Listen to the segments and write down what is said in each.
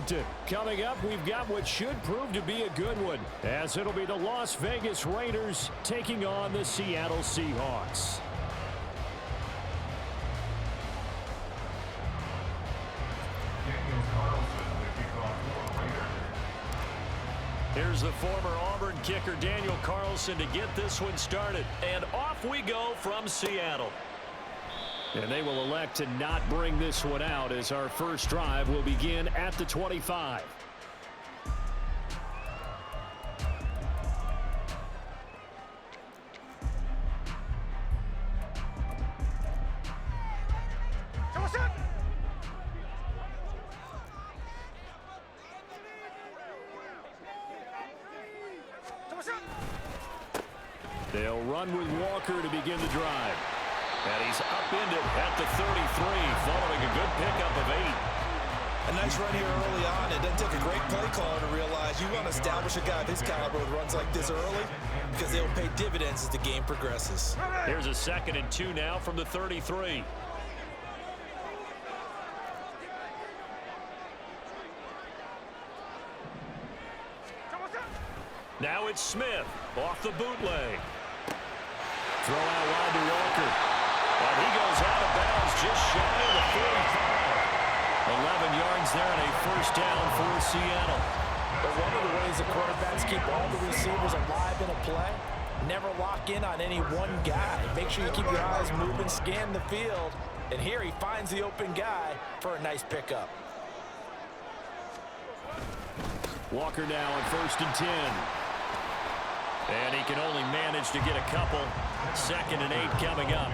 Washington. Coming up, we've got what should prove to be a good one, as it'll be the Las Vegas Raiders taking on the Seattle Seahawks. Here's the former Auburn kicker Daniel Carlson to get this one started. And off we go from Seattle. And they will elect to not bring this one out, as our first drive will begin at the 25. They'll run with Walker to begin the drive. And he's upended at the 33, following a good pickup of 8. A nice run here early on. It doesn't take a great play caller to realize you want to establish a guy of his caliber with runs like this early, because they'll pay dividends as the game progresses. Here's a 2nd and 2 now from the 33. Now it's Smith off the bootleg. Throw out wide to Walker. And he goes out of bounds just shy of the 45. 11 yards there and a first down for Seattle. But one of the ways the quarterbacks keep all the receivers alive in a play, never lock in on any one guy. Make sure you keep your eyes moving, scan the field. And here he finds the open guy for a nice pickup. Walker now on 1st and 10. And he can only manage to get a couple. 2nd and 8 coming up.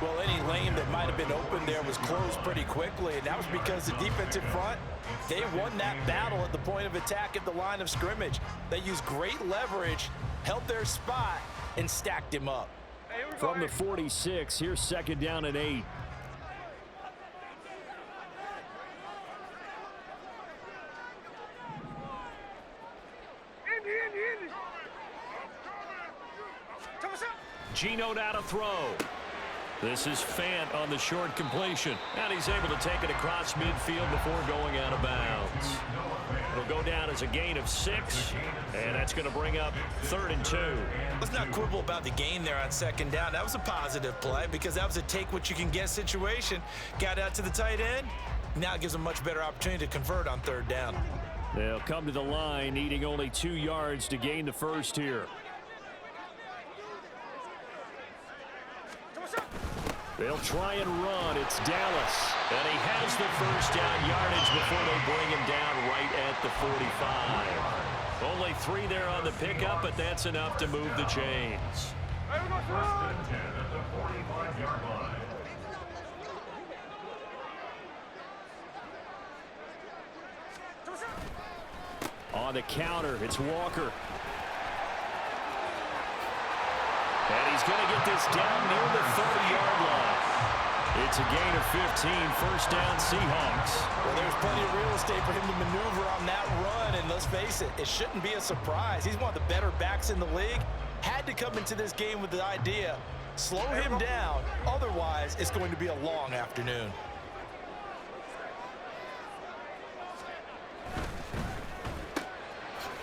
Well, any lane that might have been open there was closed pretty quickly, and that was because the defensive front, they won that battle at the point of attack at the line of scrimmage. They used great leverage, held their spot, and stacked him up. From the 46, here's 2nd down and 8. Gino now to throw. This is Fant on the short completion. And he's able to take it across midfield before going out of bounds. It'll go down as a gain of 6. And that's going to bring up 3rd and 2. Let's not quibble about the gain there on 2nd down. That was a positive play because that was a take-what-you-can-get situation. Got out to the tight end. Now it gives them a much better opportunity to convert on 3rd down. They'll come to the line, needing only 2 yards to gain the first here. They'll try and run. It's Dallas. And he has the first down yardage before they bring him down right at the 45. Only 3 there on the pickup, but that's enough to move the chains. First and 10 at the 45-yard line. On the counter, it's Walker. And he's going to get this down near the 30-yard line. It's a gain of 15, first down Seahawks. Well, there's plenty of real estate for him to maneuver on that run, and let's face it, it shouldn't be a surprise. He's one of the better backs in the league. Had to come into this game with the idea, slow him down, otherwise it's going to be a long afternoon.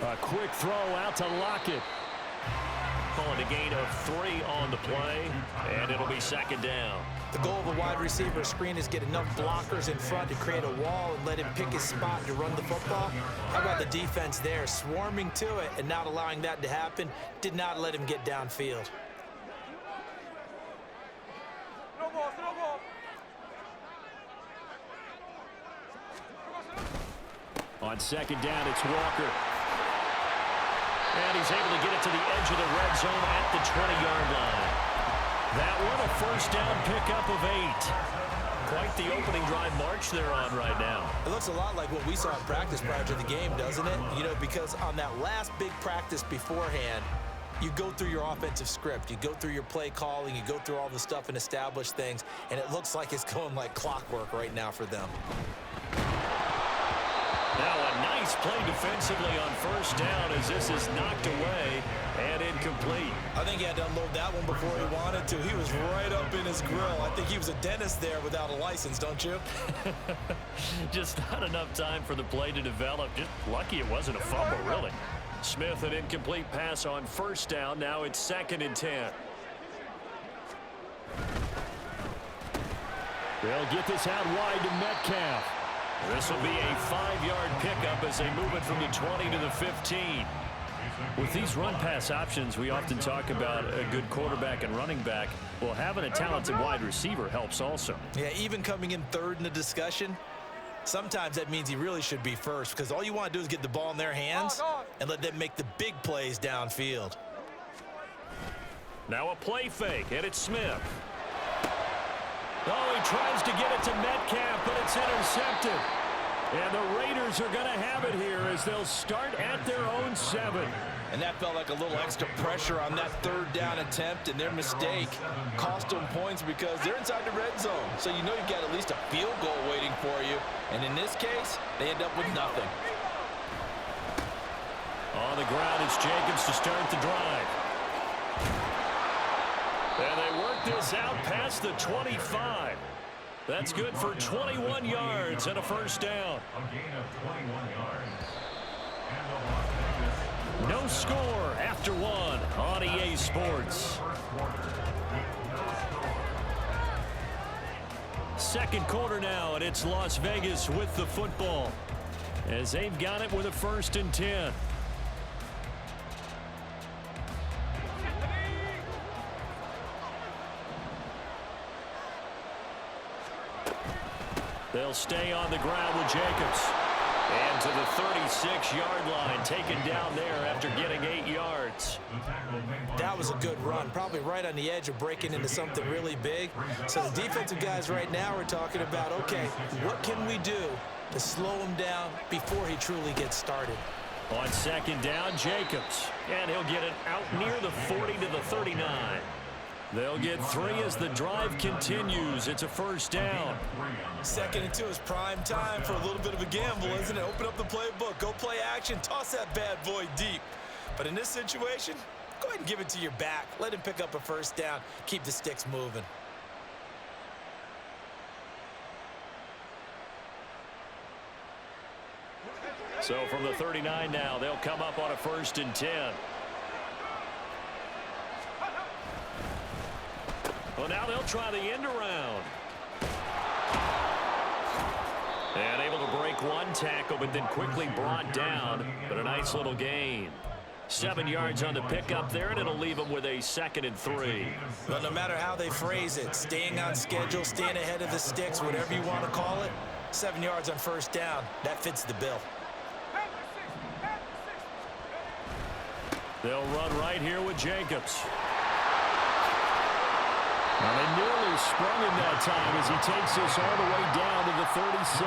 A quick throw out to Lockett. Calling a gain of 3 on the play, and it'll be 2nd down. The goal of a wide receiver screen is get enough blockers in front to create a wall and let him pick his spot to run the football. How about the defense there, swarming to it and not allowing that to happen? Did not let him get downfield. On 2nd down, it's Walker. And he's able to get it to the edge of the red zone at the 20-yard line. That one, a first down pickup of 8. Quite the opening drive march they're on right now. It looks a lot like what we saw in practice prior to the game, doesn't it? You know, because on that last big practice beforehand, you go through your offensive script, you go through your play calling, you go through all the stuff and establish things, and it looks like it's going like clockwork right now for them. Now a nice Nice play defensively on first down as this is knocked away and incomplete. I think he had to unload that one before he wanted to. He was right up in his grill. I think he was a dentist there without a license, don't you? Just not enough time for the play to develop. Just lucky it wasn't a fumble, really. Smith, an incomplete pass on first down. Now it's 2nd and 10. They'll get this out wide to Metcalf. This will be a 5-yard pickup as they move it from the 20 to the 15. With these run-pass options, we often talk about a good quarterback and running back. Well, having a talented wide receiver helps also. Yeah, even coming in third in the discussion, sometimes that means he really should be first because all you want to do is get the ball in their hands and let them make the big plays downfield. Now a play fake, and it's Smith. Oh, he tries to get it to Metcalf, but it's intercepted. And the Raiders are going to have it here as they'll start at their own 7. And that felt like a little extra pressure on that 3rd down attempt, and their mistake cost them points because they're inside the red zone. So you know you've got at least a field goal waiting for you. And in this case, they end up with nothing. On the ground, it's Jacobs to start the drive. And they work this out past the 25. That's good for 21 yards and a first down. A gain of 21 yards. And the Las Vegas. No score after 1 on EA Sports. Second quarter now, and it's Las Vegas with the football as they've got it with a 1st and 10. They'll stay on the ground with Jacobs. And to the 36-yard line, taken down there after getting 8 yards. That was a good run, probably right on the edge of breaking into something really big. So the defensive guys right now are talking about, okay, what can we do to slow him down before he truly gets started? On 2nd down, Jacobs. And he'll get it out near the 40 to the 39. They'll get 3 as the drive continues. It's a first down. 2nd and 2 is prime time for a little bit of a gamble, isn't it? Open up the playbook, go play action, toss that bad boy deep. But in this situation, go ahead and give it to your back. Let him pick up a first down. Keep the sticks moving. So from the 39 now, they'll come up on a 1st and 10. Well, now they'll try the end around. And able to break one tackle, but then quickly brought down. But a nice little gain. 7 yards on the pickup there, and it'll leave them with a 2nd and 3. Well, no matter how they phrase it, staying on schedule, staying ahead of the sticks, whatever you want to call it, 7 yards on first down, that fits the bill. They'll run right here with Jacobs. And they nearly sprung him that time as he takes this all the way down to the 37.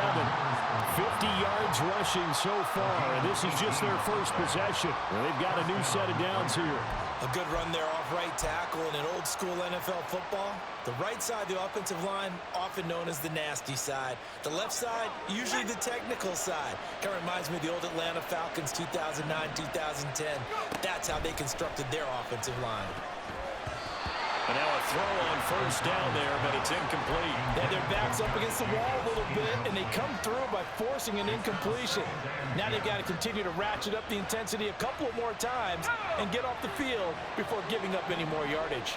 50 yards rushing so far, and this is just their first possession. And they've got a new set of downs here. A good run there off right tackle in an old-school NFL football. The right side, the offensive line, often known as the nasty side. The left side, usually the technical side. Kind of reminds me of the old Atlanta Falcons 2009, 2010. That's how they constructed their offensive line. And now a throw on first down there, but it's incomplete. Yeah, their back's up against the wall a little bit, and they come through by forcing an incompletion. Now they've got to continue to ratchet up the intensity a couple more times and get off the field before giving up any more yardage.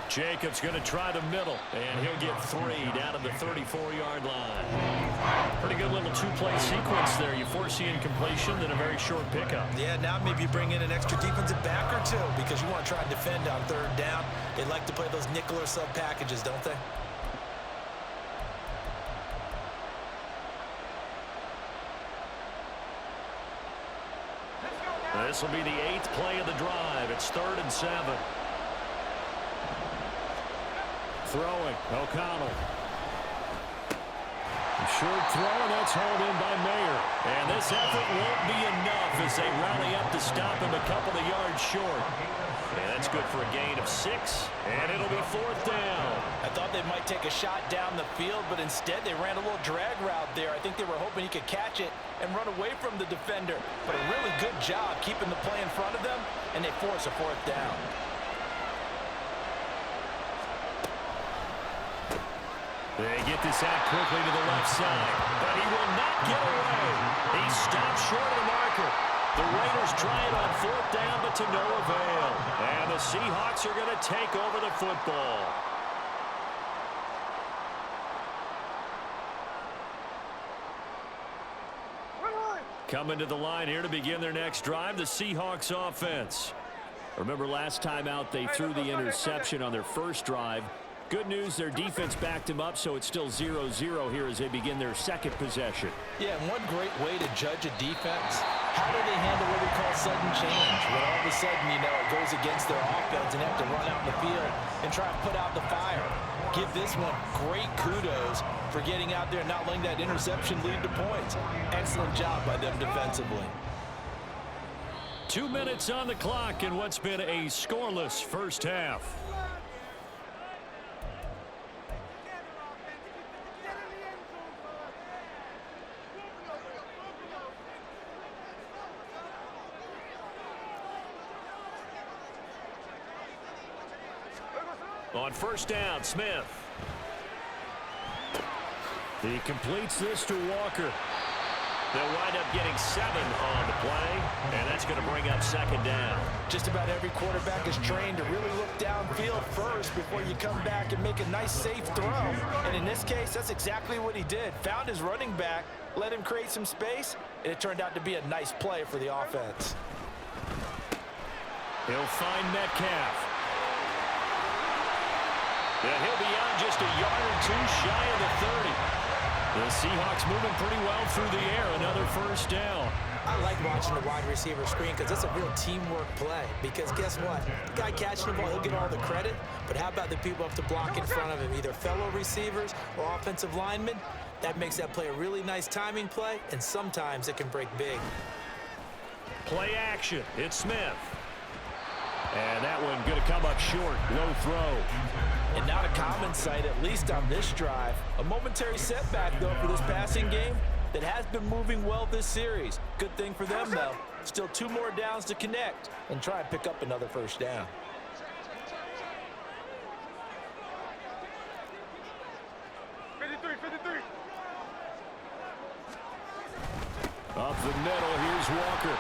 Jacobs going to try the middle, and he'll get 3 down to the 34-yard line. Pretty good little two-play sequence there. You force the incompletion, then a very short pickup. Yeah, now maybe you bring in an extra defensive back or two because you want to try and defend on third down. They like to play those nickel or sub packages, don't they? This will be the 8th play of the drive. It's 3rd and 7. Throwing, O'Connell. Short throw, and that's hauled in by Mayer. And this effort won't be enough as they rally up to stop him a couple of yards short. And that's good for a gain of 6, and it'll be 4th down. I thought they might take a shot down the field, but instead they ran a little drag route there. I think they were hoping he could catch it and run away from the defender. But a really good job keeping the play in front of them, and they force a 4th down. They get this out quickly to the left side, but he will not get away. He stops short of the marker. The Raiders try it on 4th down, but to no avail. And the Seahawks are going to take over the football. Coming to the line here to begin their next drive, the Seahawks offense. Remember last time out they threw the interception on their first drive. Good news, their defense backed him up, so it's still 0-0 here as they begin their second possession. Yeah, and one great way to judge a defense, how do they handle what we call sudden change? When all of a sudden, you know, it goes against their offense and they have to run out in the field and try and put out the fire. Give this one great kudos for getting out there and not letting that interception lead to points. Excellent job by them defensively. 2 minutes on the clock in what's been a scoreless first half. On 1st down, Smith. He completes this to Walker. They'll wind up getting 7 on the play, and that's going to bring up 2nd down. Just about every quarterback is trained to really look downfield first before you come back and make a nice, safe throw. And in this case, that's exactly what he did. Found his running back, let him create some space, and it turned out to be a nice play for the offense. He'll find Metcalf. Yeah, he'll be out just a yard or 2 shy of the 30. The Seahawks moving pretty well through the air. Another 1st down. I like watching the wide receiver screen because it's a real teamwork play. Because guess what? The guy catching the ball, he'll get all the credit. But how about the people up to block in front of him, either fellow receivers or offensive linemen? That makes that play a really nice timing play, and sometimes it can break big. Play action. It's Smith. And that one going to come up short. Low throw. And not a common sight, at least on this drive. A momentary setback, though, for this passing game that has been moving well this series. Good thing for them, though. Still 2 more downs to connect and try and pick up another 1st down. Up the middle, here's Walker.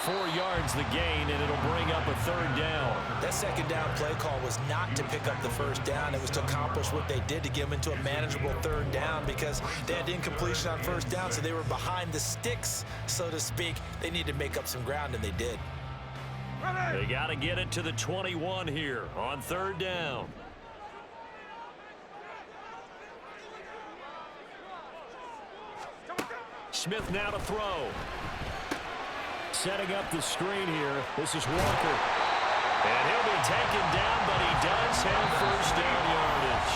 4 yards the gain, and it'll bring up a 3rd down. That 2nd down play call was not to pick up the 1st down. It was to accomplish what they did to get them into a manageable 3rd down because they had incompletion on 1st down, so they were behind the sticks, so to speak. They needed to make up some ground, and they did. They got to get it to the 21 here on 3rd down. Smith now to throw. Setting up the screen here. This is Walker. And he'll be taken down, but he does have 1st down yardage.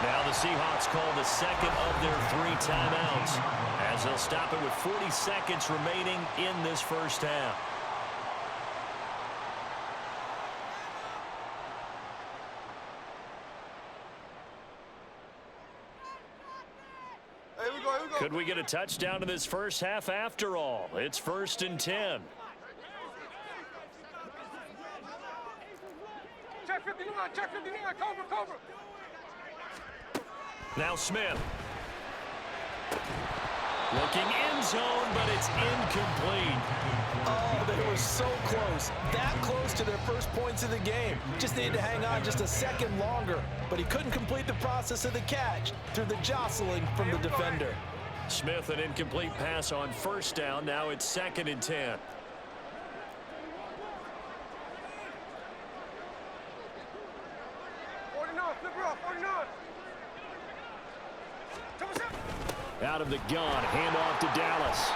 Now the Seahawks call the 2nd of their 3 timeouts as they'll stop it with 40 seconds remaining in this 1st half. Could we get a touchdown in this 1st half after all? It's 1st and 10. Check 59, cover. Now Smith. Looking end zone, but it's incomplete. Oh, they were so close. That close to their first points of the game. Just needed to hang on just a second longer. But he couldn't complete the process of the catch through the jostling from the defender. Smith, an incomplete pass on 1st down. Now it's 2nd and 10. Out of the gun, handoff to Dallas.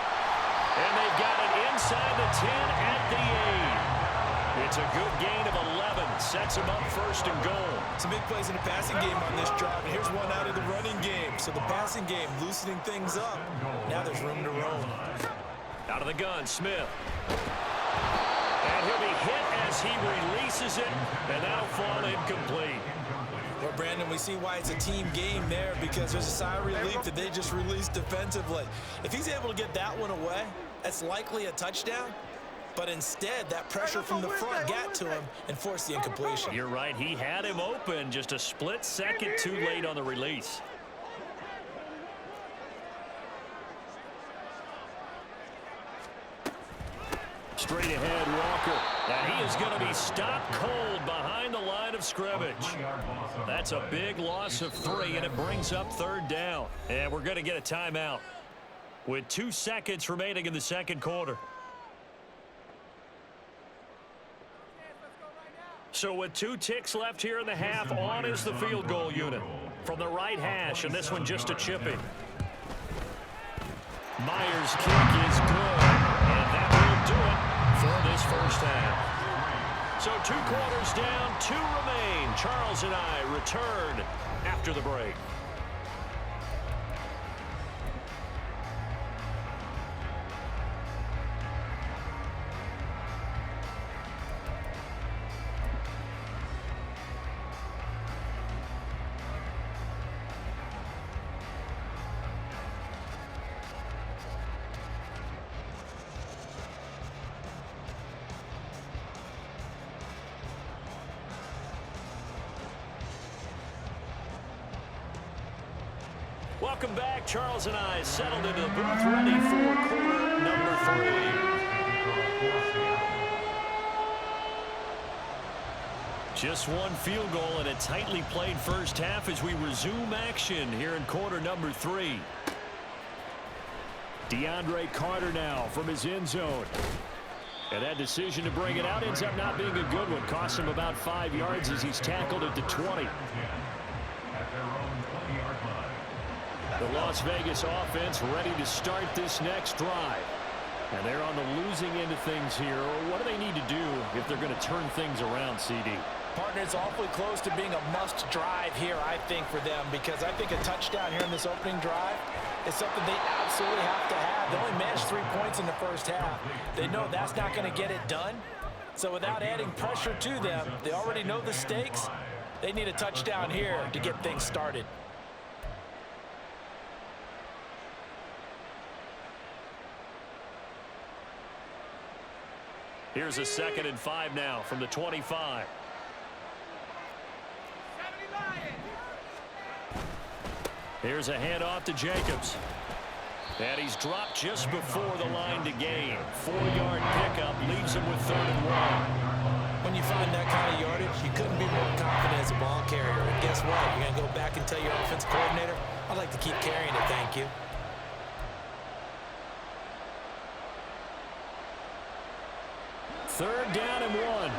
And they've got it inside the 10 at the 8. It's a good gain of 11. Sets them up 1st and goal. Some big plays in the passing game on this drive. And here's one out of the running game. So the passing game loosening things up. Now there's room to roam. Out of the gun, Smith. And he'll be hit as he releases it, and that'll fall incomplete. Well, Brandon, we see why it's a team game there, because there's a sigh of relief that they just released defensively. If he's able to get that one away, that's likely a touchdown. But instead, that pressure from the front got to him and forced the incompletion. You're right. He had him open, just a split second too late on the release. Straight ahead, Walker. And he is going to be stopped cold behind the line of scrimmage. That's a big loss of 3, and it brings up 3rd down. And we're going to get a timeout with 2 seconds remaining in the second quarter. So with 2 ticks left here in the half, on is the field goal unit from the right hash, and this one just a chipping. Myers' kick is good, and that will do it for this first half. So 2 quarters down, 2 remain. Charles and I return after the break. Welcome back. Charles and I settled into the booth, ready for quarter number 3. Just 1 field goal and a tightly played first half as we resume action here in quarter number 3. DeAndre Carter now from his end zone. And that decision to bring it out ends up not being a good one. Costs him about 5 yards as he's tackled at the 20. The Las Vegas offense ready to start this next drive. And they're on the losing end of things here. What do they need to do if they're going to turn things around, CD? Partner, it's awfully close to being a must drive here, I think, for them, because I think a touchdown here in this opening drive is something they absolutely have to have. They only managed 3 points in the first half. They know that's not going to get it done. So without adding pressure to them, they already know the stakes. They need a touchdown here to get things started. Here's a 2nd and 5 now from the 25. Here's a handoff to Jacobs. And he's dropped just before the line to gain. 4-yard pickup leaves him with 3rd and 1. When you find that kind of yardage, you couldn't be more confident as a ball carrier. And guess what? You're going to go back and tell your offensive coordinator, I'd like to keep carrying it, thank you. Third down and 1.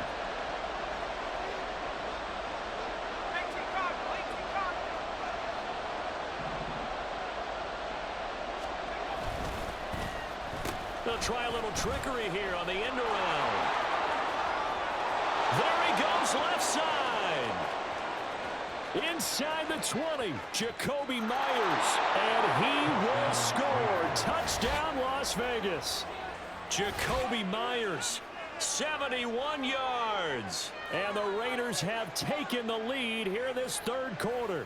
They'll try a little trickery here on the end around. There he goes left side. Inside the 20, Jacoby Myers. And he will score. Touchdown, Las Vegas. Jacoby Myers. 71 yards. And the Raiders have taken the lead here in this 3rd quarter.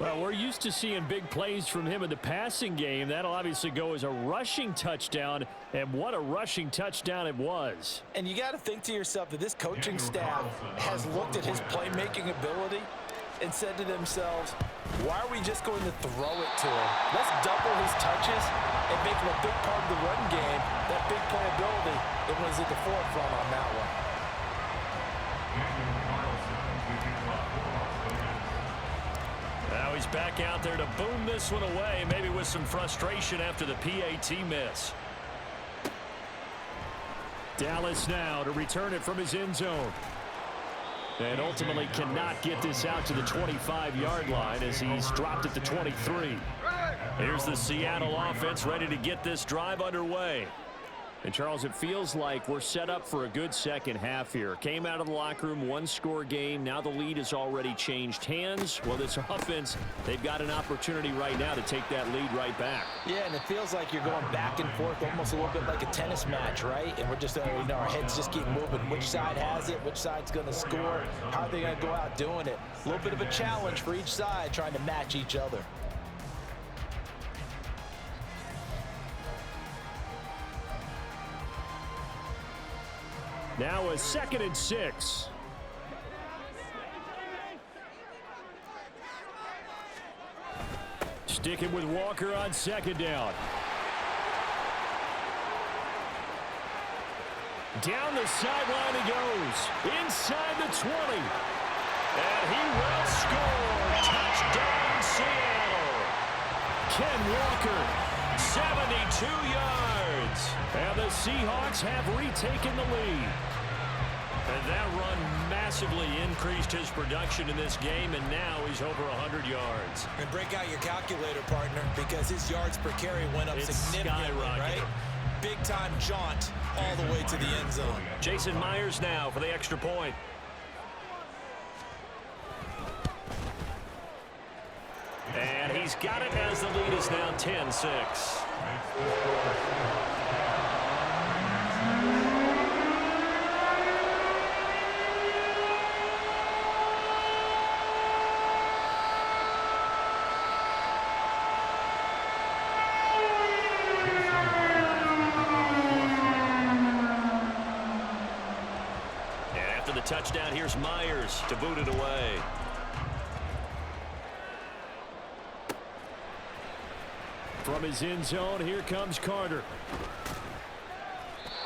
Well, we're used to seeing big plays from him in the passing game. That'll obviously go as a rushing touchdown, and what a rushing touchdown it was. And you got to think to yourself that this coaching staff has looked at his playmaking ability and said to themselves, why are we just going to throw it to him? Let's double his touches and make him a big part of the run game. That big playability, it was at the forefront on that one. Now he's back out there to boom this one away, maybe with some frustration after the PAT miss. Dallas now to return it from his end zone. And ultimately cannot get this out to the 25-yard line as he's dropped at the 23. Here's the Seattle offense ready to get this drive underway. And, Charles, it feels like we're set up for a good second half here. Came out of the locker room, one-score game. Now the lead has already changed hands. Well, this offense, they've got an opportunity right now to take that lead right back. Yeah, and it feels like you're going back and forth almost a little bit like a tennis match, right? And we're just, our heads just keep moving. Which side has it? Which side's going to score? How are they going to go out doing it? A little bit of a challenge for each side trying to match each other. Now a 2nd and 6. Sticking with Walker on 2nd down. Down the sideline he goes. Inside the 20. And he will score. Touchdown, Seattle. Ken Walker, 72 yards. And the Seahawks have retaken the lead. And that run massively increased his production in this game, and now he's over 100 yards. And break out your calculator, partner, because his yards per carry went up significantly, right? Big-time jaunt all the way to the end zone. Jason Myers now for the extra point. And he's got it as the lead is now 10-6. Touchdown, here's Myers to boot it away. From his end zone, here comes Carter.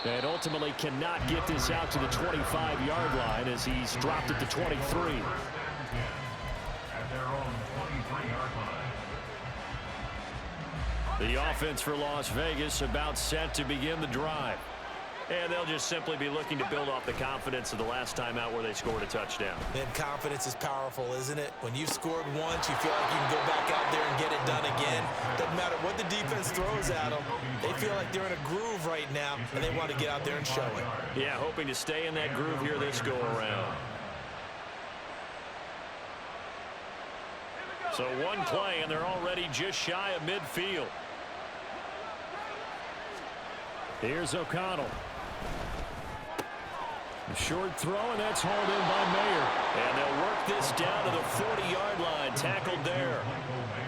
And ultimately cannot get this out to the 25-yard line as he's dropped at the 23. At their own 23-yard line. The offense for Las Vegas about set to begin the drive. And they'll just simply be looking to build off the confidence of the last time out where they scored a touchdown. And confidence is powerful, isn't it? When you've scored once, you feel like you can go back out there and get it done again. Doesn't matter what the defense throws at them. They feel like they're in a groove right now, and they want to get out there and show it. Yeah, hoping to stay in that groove here this go-around. So one play, and they're already just shy of midfield. Here's O'Connell. A short throw, and that's hauled in by Mayer. And they'll work this down to the 40-yard line, tackled there.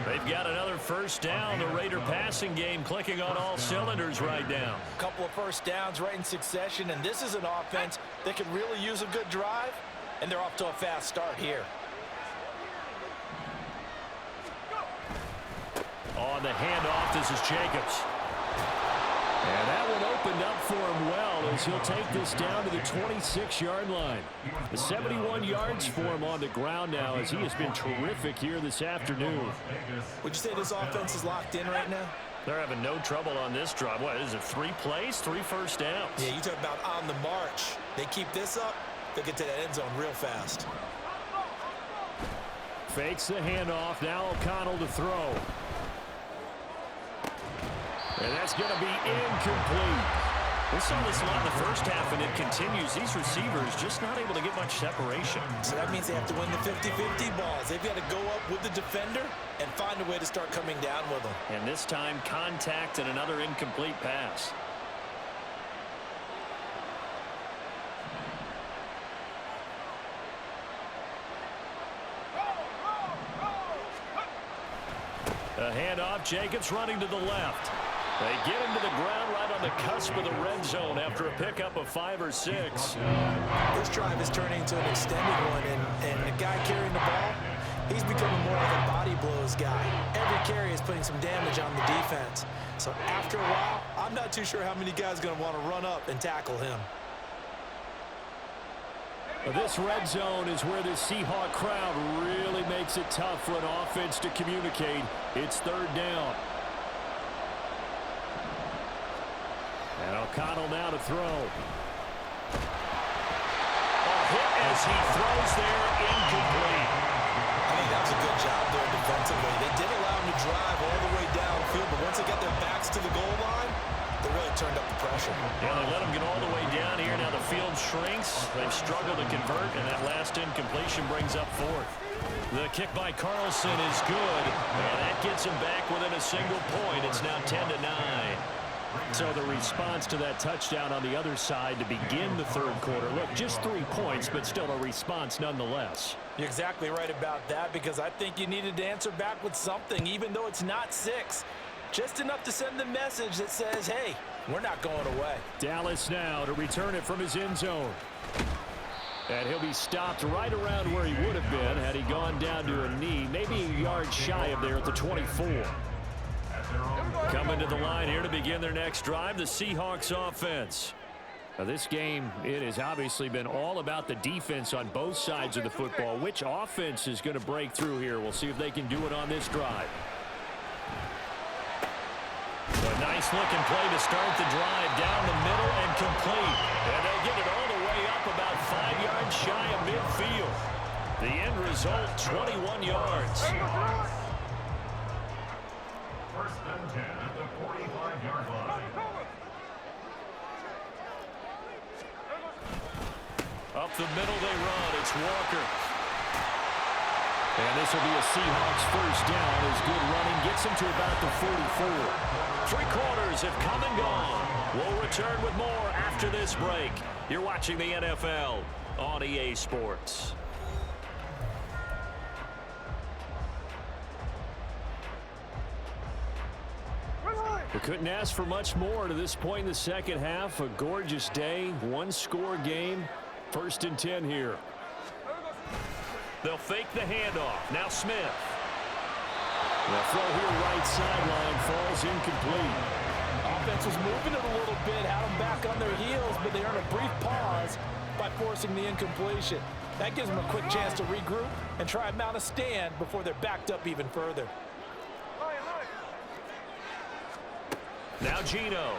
They've got another first down. The Raider passing game clicking on all cylinders right now. A couple of first downs right in succession, and this is an offense that could really use a good drive, and they're off to a fast start here. On the handoff, this is Jacobs. And that one opened up for him well as he'll take this down to the 26-yard line. The 71 yards for him on the ground now as he has been terrific here this afternoon. Would you say this offense is locked in right now? They're having no trouble on this drive. What is it, 3 plays, 3 first downs? Yeah, you talk about on the march. They keep this up, they'll get to that end zone real fast. Fakes the handoff. Now O'Connell to throw. And that's going to be incomplete. We saw this a lot in the first half, and it continues. These receivers just not able to get much separation. So that means they have to win the 50-50 balls. They've got to go up with the defender and find a way to start coming down with them. And this time, contact and another incomplete pass. A handoff. Jacobs running to the left. They get him to the ground right on the cusp of the red zone after a pickup of 5 or 6. This drive is turning into an extended one, and the guy carrying the ball, he's becoming more like a body blows guy. Every carry is putting some damage on the defense. So after a while, I'm not too sure how many guys are going to want to run up and tackle him. This red zone is where the Seahawk crowd really makes it tough for an offense to communicate. It's 3rd down. And O'Connell now to throw. A hit as he throws there, incomplete. I think that was a good job there defensively. They did allow him to drive all the way downfield, but once they got their backs to the goal line, they really turned up the pressure. Yeah, they let him get all the way down here. Now the field shrinks. They've struggled to convert, and that last incompletion brings up fourth. The kick by Carlson is good, and that gets him back within a single point. It's now 10-9. So the response to that touchdown on the other side to begin the third quarter. Look, just 3 points, but still a response nonetheless. You're exactly right about that, because I think you needed to answer back with something, even though it's not 6. Just enough to send the message that says, hey, we're not going away. Dallas now to return it from his end zone. And he'll be stopped right around where he would have been had he gone down to a knee, maybe a yard shy of there at the 24. Coming to the line here to begin their next drive, the Seahawks offense. Now this game, it has obviously been all about the defense on both sides of the football. Which offense is going to break through here? We'll see if they can do it on this drive. A nice-looking play to start the drive down the middle and complete. And they'll get it all the way up about 5 yards shy of midfield. The end result, 21 yards. First and 10 at the 45-yard line. Up the middle they run. It's Walker. And this will be a Seahawks first down as good running gets him to about the 44. 3 quarters have come and gone. We'll return with more after this break. You're watching the NFL on EA Sports. We couldn't ask for much more to this point in the second half. A gorgeous day, 1-score game. First and 10 here. They'll fake the handoff. Now Smith. The throw here right sideline falls incomplete. Offense was moving it a little bit, had them back on their heels, but they earned a brief pause by forcing the incompletion. That gives them a quick chance to regroup and try and mount a stand before they're backed up even further. Now Geno.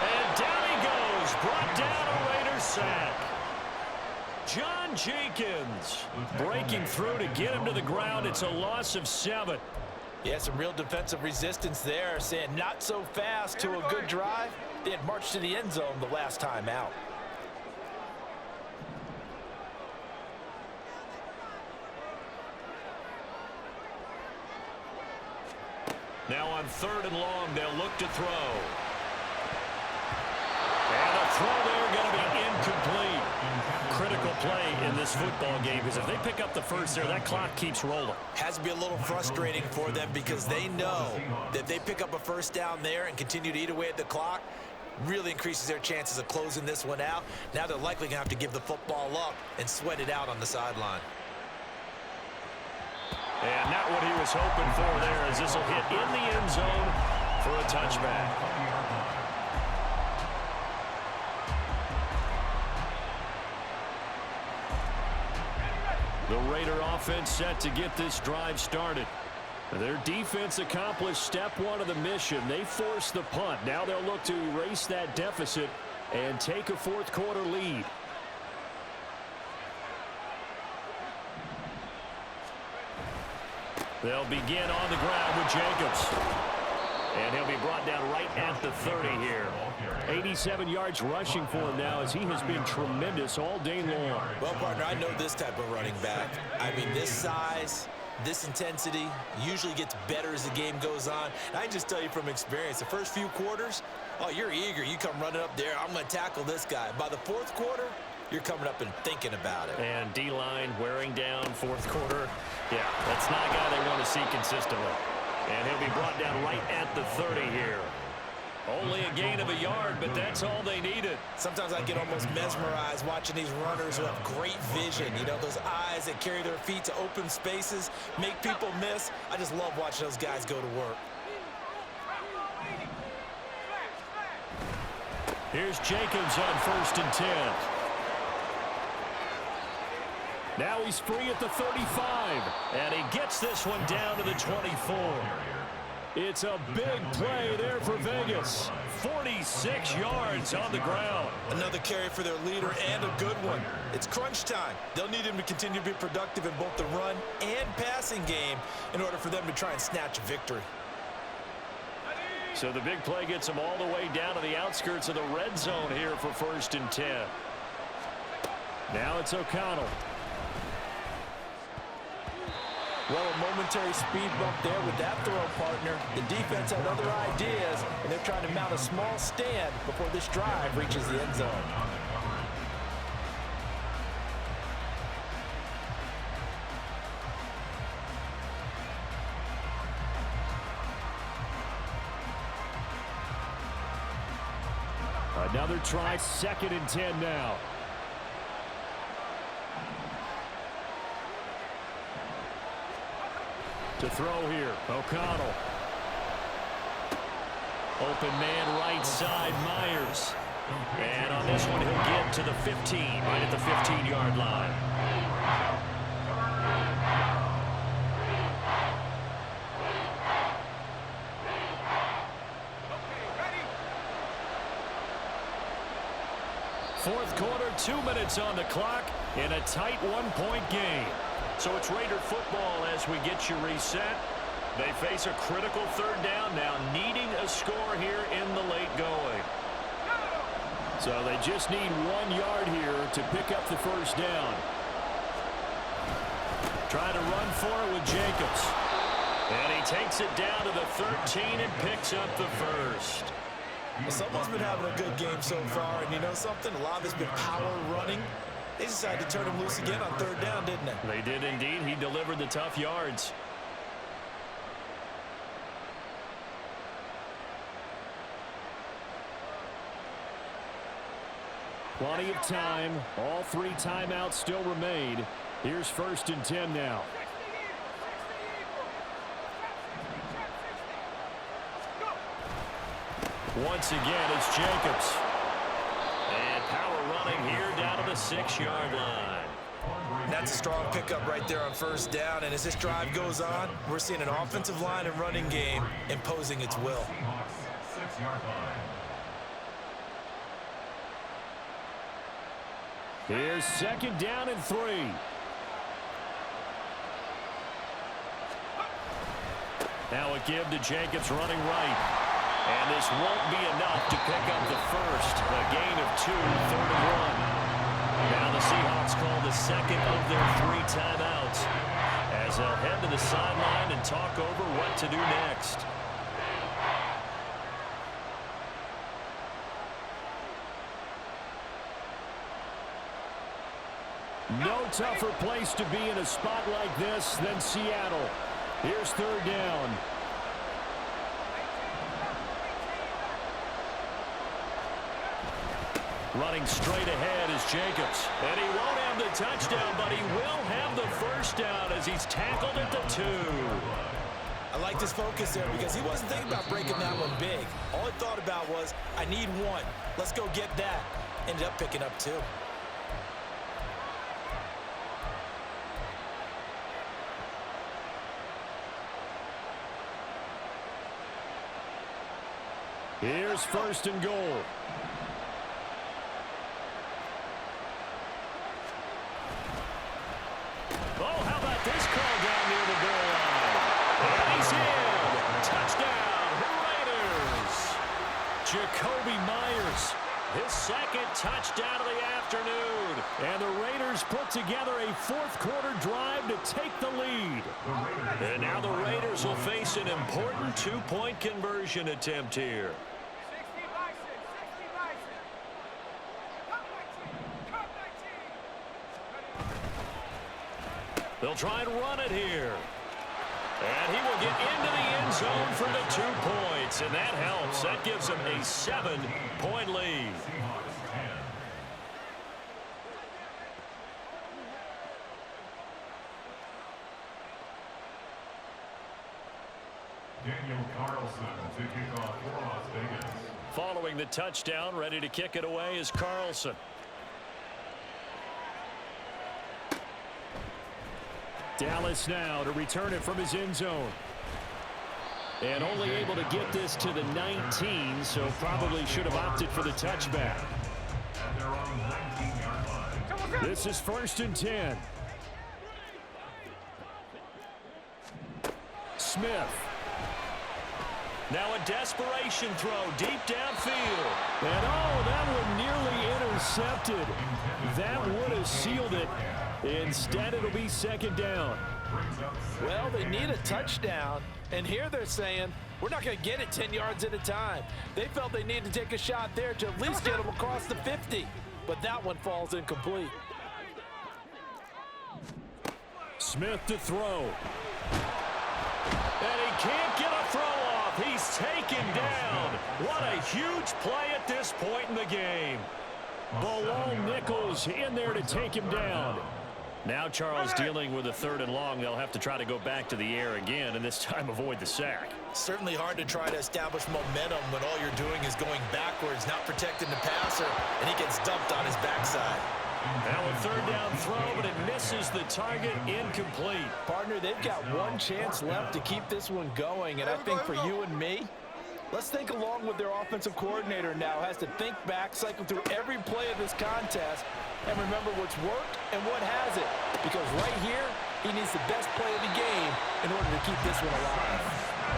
And down he goes. Brought down a Raider sack. John Jenkins breaking through to get him to the ground. It's a loss of 7. Yeah, some real defensive resistance there, saying not so fast to a good drive. They had marched to the end zone the last time out. Now on 3rd and long, they'll look to throw. And a throw there going to be incomplete. Critical play in this football game, because if they pick up the first there, that clock keeps rolling. Has to be a little frustrating for them because they know that if they pick up a first down there and continue to eat away at the clock, really increases their chances of closing this one out. Now they're likely going to have to give the football up and sweat it out on the sideline. And not what he was hoping for there, as this will hit in the end zone for a touchback. The Raider offense set to get this drive started. Their defense accomplished step 1 of the mission. They forced the punt. Now they'll look to erase that deficit and take a 4th quarter lead. They'll begin on the ground with Jacobs. And he'll be brought down right at the 30 here. 87 yards rushing for him now, as he has been tremendous all day long. Well, partner, I know this type of running back. I mean, this size, this intensity usually gets better as the game goes on. And I can just tell you from experience, the first few quarters, oh, you're eager. You come running up there, I'm going to tackle this guy. By the 4th quarter, you're coming up and thinking about it. And D-line wearing down 4th quarter. Yeah, that's not a guy they want to see consistently. And he'll be brought down right at the 30 here. Only a gain of a yard, but that's all they needed. Sometimes I get almost mesmerized watching these runners who have great vision. You know, those eyes that carry their feet to open spaces, make people miss. I just love watching those guys go to work. Here's Jacobs on 1st and 10. Now he's free at the 35, and he gets this one down to the 24. It's a big play there for Vegas. 46 yards on the ground. Another carry for their leader, and a good one. It's crunch time. They'll need him to continue to be productive in both the run and passing game in order for them to try and snatch a victory. So the big play gets them all the way down to the outskirts of the red zone here for 1st and 10. Now it's O'Connell. Well, a momentary speed bump there with that throw, partner. The defense had other ideas, and they're trying to mount a small stand before this drive reaches the end zone. Another try, 2nd and 10 now. To throw here, O'Connell. Open man right side, Myers. And on this one, he'll get to the 15, right at the 15-yard line. Fourth quarter, 2 minutes on the clock in a tight one-point game. So it's Raider football as we get you reset. They face a critical 3rd down now, needing a score here in the late going. So they just need 1 yard here to pick up the 1st down. Trying to run for it with Jacobs. And he takes it down to the 13 and picks up the 1st. Well, someone's been having a good game so far, and you know something? A lot of it's been power running. They decided to turn him loose again on 3rd down, didn't they? They did indeed. He delivered the tough yards. Plenty of time. All 3 timeouts still remain. Here's 1st and 10 now. Once again, it's Jacobs. And power running here down to the 6-yard line. That's a strong pickup right there on 1st down. And as this drive goes on, we're seeing an offensive line and running game imposing its will. Seahawks 6-yard line. Here's 2nd down and 3. Now a give to Jacobs running right. And this won't be enough to pick up the 1st. A gain of 2, 3rd and 1. Now the Seahawks call the 2nd of their 3 timeouts as they'll head to the sideline and talk over what to do next. No tougher place to be in a spot like this than Seattle. Here's 3rd down. Running straight ahead is Jacobs. And he won't have the touchdown, but he will have the 1st down as he's tackled at the 2. I like this focus there because he wasn't thinking about breaking that one big. All he thought about was, I need 1. Let's go get that. Ended up picking up 2. Here's 1st and goal. Oh, how about this call down near the goal line? And he's in. Touchdown, Raiders. Jacoby Myers, his 2nd touchdown of the afternoon. And the Raiders put together a 4th quarter drive to take the lead. And now the Raiders will face an important 2-point conversion attempt here. They'll try and run it here. And he will get into the end zone for the 2 points. And that helps. That gives them a 7-point lead. Daniel Carlson to kick off for Las Vegas. Following the touchdown, ready to kick it away is Carlson. Dallas now to return it from his end zone. And only able to get this to the 19, so probably should have opted for the touchback. At their own 19-yard line. This is 1st and 10. Smith. Now a desperation throw deep downfield. And oh, that one nearly intercepted. That would have sealed it. Instead, it'll be second down. Well, they need a touchdown, and here they're saying, we're not going to get it 10 yards at a time. They felt they needed to take a shot there to at least get them across the 50, but that one falls incomplete. Smith to throw. And he can't get a throw off. He's taken down. What a huge play at this point in the game. Bilal Nichols in there to take him down. Now Charles dealing with a 3rd and long. They'll have to try to go back to the air again, and this time avoid the sack. Certainly hard to try to establish momentum when all you're doing is going backwards, not protecting the passer, and he gets dumped on his backside. Now a 3rd down throw, but it misses the target, incomplete. Partner, they've got one chance left to keep this one going, and I think for you and me, let's think along with their offensive coordinator now. Has to think back, cycle through every play of this contest, and remember what's worked and what hasn't. Because right here, he needs the best play of the game in order to keep this one alive.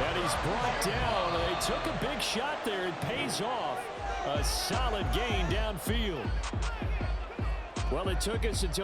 And he's brought down. They took a big shot there. It pays off. A solid gain downfield. Well, it took us until